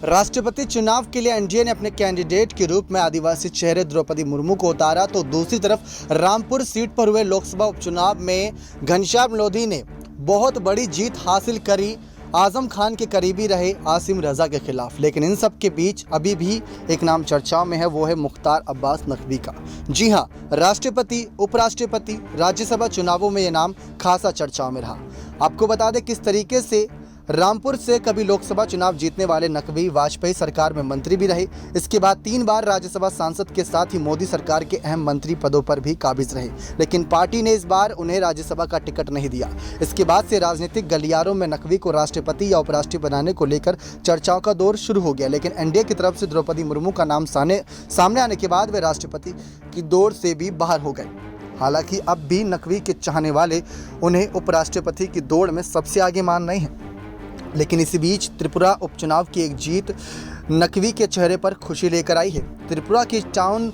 राष्ट्रपति चुनाव के लिए एनडीए ने अपने कैंडिडेट के रूप में आदिवासी चेहरे द्रौपदी मुर्मू को उतारा, तो दूसरी तरफ रामपुर सीट पर हुए लोकसभा उपचुनाव में घनश्याम लोधी ने बहुत बड़ी जीत हासिल करी आजम खान के करीबी रहे आसिम रजा के खिलाफ। लेकिन इन सब के बीच अभी भी एक नाम चर्चाओं में है, वो है मुख्तार अब्बास नकवी का। जी हां, राष्ट्रपति, उपराष्ट्रपति, राज्यसभा चुनावों में ये नाम खासा चर्चाओं में रहा। आपको बता दें किस तरीके से रामपुर से कभी लोकसभा चुनाव जीतने वाले नकवी वाजपेयी सरकार में मंत्री भी रहे। इसके बाद 3 बार राज्यसभा सांसद के साथ ही मोदी सरकार के अहम मंत्री पदों पर भी काबिज रहे, लेकिन पार्टी ने इस बार उन्हें राज्यसभा का टिकट नहीं दिया। इसके बाद से राजनीतिक गलियारों में नकवी को राष्ट्रपति या उपराष्ट्रपति बनाने को लेकर चर्चाओं का दौर शुरू हो गया। लेकिन एनडीए की तरफ से द्रौपदी मुर्मू का नाम सामने आने के बाद वे राष्ट्रपति की दौड़ से भी बाहर हो गए। हालांकि अब भी नकवी के चाहने वाले उन्हें उपराष्ट्रपति की दौड़ में सबसे आगे मान रहे हैं। लेकिन इसी बीच त्रिपुरा उपचुनाव की एक जीत नकवी के चेहरे पर खुशी लेकर आई है। त्रिपुरा की टाउन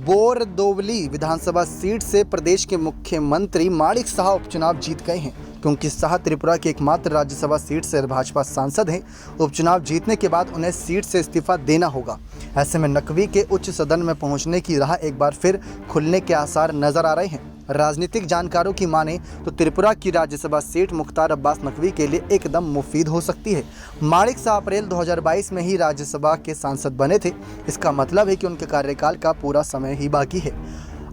बोरदोवली विधानसभा सीट से प्रदेश के मुख्यमंत्री माणिक साह उपचुनाव जीत गए हैं, क्योंकि साह त्रिपुरा की एकमात्र राज्यसभा सीट से भाजपा सांसद हैं। उपचुनाव जीतने के बाद उन्हें सीट से इस्तीफा देना होगा। ऐसे में नकवी के उच्च सदन में पहुंचने की राह एक बार फिर खुलने के आसार नजर आ रहे हैं। राजनीतिक जानकारों की माने तो त्रिपुरा की राज्यसभा सीट मुख्तार अब्बास नकवी के लिए एकदम मुफीद हो सकती है। माणिक साह अप्रैल 2022 में ही राज्यसभा के सांसद बने थे। इसका मतलब है कि उनके कार्यकाल का पूरा समय ही बाकी है।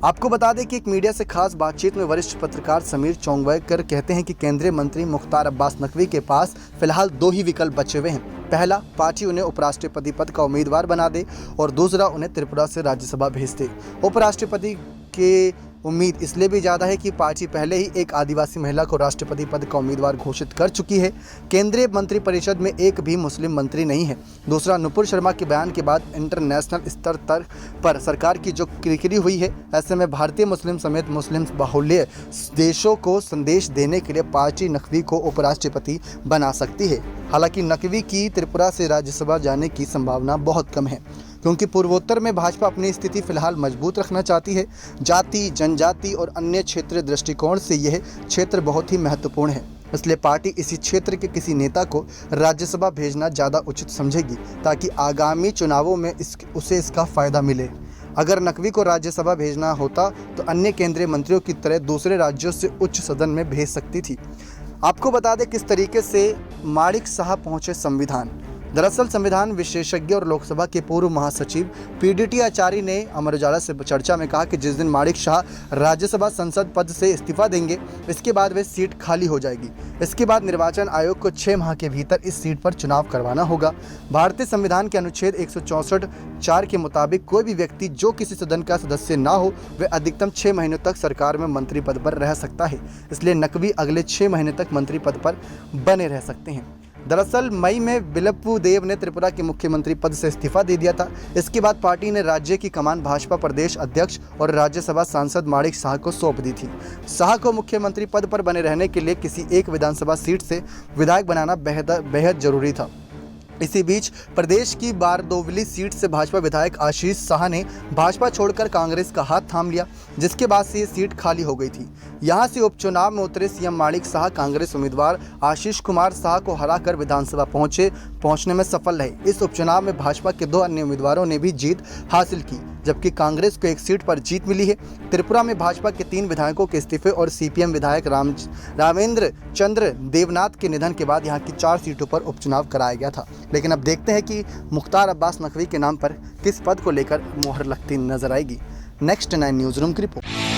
आपको बता दें कि एक मीडिया से खास बातचीत में वरिष्ठ पत्रकार समीर चोंगवेकर कहते हैं कि केंद्रीय मंत्री मुख्तार अब्बास नकवी के पास फिलहाल 2 ही विकल्प बचे हुए हैं। पहला, पार्टी उन्हें उपराष्ट्रपति पद का उम्मीदवार बना दे, और दूसरा, उन्हें त्रिपुरा से राज्यसभा भेज दे। उपराष्ट्रपति के उम्मीद इसलिए भी ज़्यादा है कि पार्टी पहले ही एक आदिवासी महिला को राष्ट्रपति पद का उम्मीदवार घोषित कर चुकी है। केंद्रीय मंत्रिपरिषद में एक भी मुस्लिम मंत्री नहीं है। दूसरा, नुपुर शर्मा के बयान के बाद इंटरनेशनल स्तर पर सरकार की जो किरकिरी हुई है, ऐसे में भारतीय मुस्लिम समेत मुस्लिम बाहुल्य देशों को संदेश देने के लिए पार्टी नकवी को उपराष्ट्रपति बना सकती है। हालांकि नकवी की त्रिपुरा से राज्यसभा जाने की संभावना बहुत कम है, क्योंकि पूर्वोत्तर में भाजपा अपनी स्थिति फिलहाल मजबूत रखना चाहती है। जाति, जनजाति और अन्य क्षेत्रीय दृष्टिकोण से यह क्षेत्र बहुत ही महत्वपूर्ण है। इसलिए पार्टी इसी क्षेत्र के किसी नेता को राज्यसभा भेजना ज़्यादा उचित समझेगी, ताकि आगामी चुनावों में उसे इसका फायदा मिले। अगर नकवी को राज्यसभा भेजना होता तो अन्य केंद्रीय मंत्रियों की तरह दूसरे राज्यों से उच्च सदन में भेज सकती थी। आपको बता दें किस तरीके से माणिक साह पहुंचे संविधान। दरअसल संविधान विशेषज्ञ और लोकसभा के पूर्व महासचिव पीडीटी आचार्य ने अमर उजाला से चर्चा में कहा कि जिस दिन माणिक साह राज्यसभा सांसद पद से इस्तीफा देंगे, इसके बाद वे सीट खाली हो जाएगी। इसके बाद निर्वाचन आयोग को 6 माह के भीतर इस सीट पर चुनाव करवाना होगा। भारतीय संविधान के अनुच्छेद 164(4) के मुताबिक कोई भी व्यक्ति जो किसी सदन का सदस्य ना हो, वह अधिकतम 6 महीनों तक सरकार में मंत्री पद पर रह सकता है। इसलिए नकवी अगले 6 महीने तक मंत्री पद पर बने रह सकते हैं। दरअसल मई में बिलप्पू देव ने त्रिपुरा के मुख्यमंत्री पद से इस्तीफा दे दिया था। इसके बाद पार्टी ने राज्य की कमान भाजपा प्रदेश अध्यक्ष और राज्यसभा सांसद माणिक साह को सौंप दी थी। साह को मुख्यमंत्री पद पर बने रहने के लिए किसी एक विधानसभा सीट से विधायक बनाना बेहद जरूरी था। इसी बीच प्रदेश की बारदोवली सीट से भाजपा विधायक आशीष साह ने भाजपा छोड़कर कांग्रेस का हाथ थाम लिया, जिसके बाद से ये सीट खाली हो गई थी। यहां से उपचुनाव में उतरे सीएम माणिक साह कांग्रेस उम्मीदवार आशीष कुमार साह को हराकर विधानसभा पहुंचने में सफल रहे। इस उपचुनाव में भाजपा के 2 अन्य उम्मीदवारों ने भी जीत हासिल की, जबकि कांग्रेस को एक सीट पर जीत मिली है। त्रिपुरा में भाजपा के 3 विधायकों के इस्तीफे और सीपीएम विधायक रामेंद्र चंद्र देवनाथ के निधन के बाद यहाँ की 4 सीटों पर उपचुनाव कराया गया था। लेकिन अब देखते हैं कि मुख्तार अब्बास नकवी के नाम पर किस पद को लेकर मोहर लगती नजर आएगी। नेक्स्ट 9 न्यूज़ रूम की रिपोर्ट।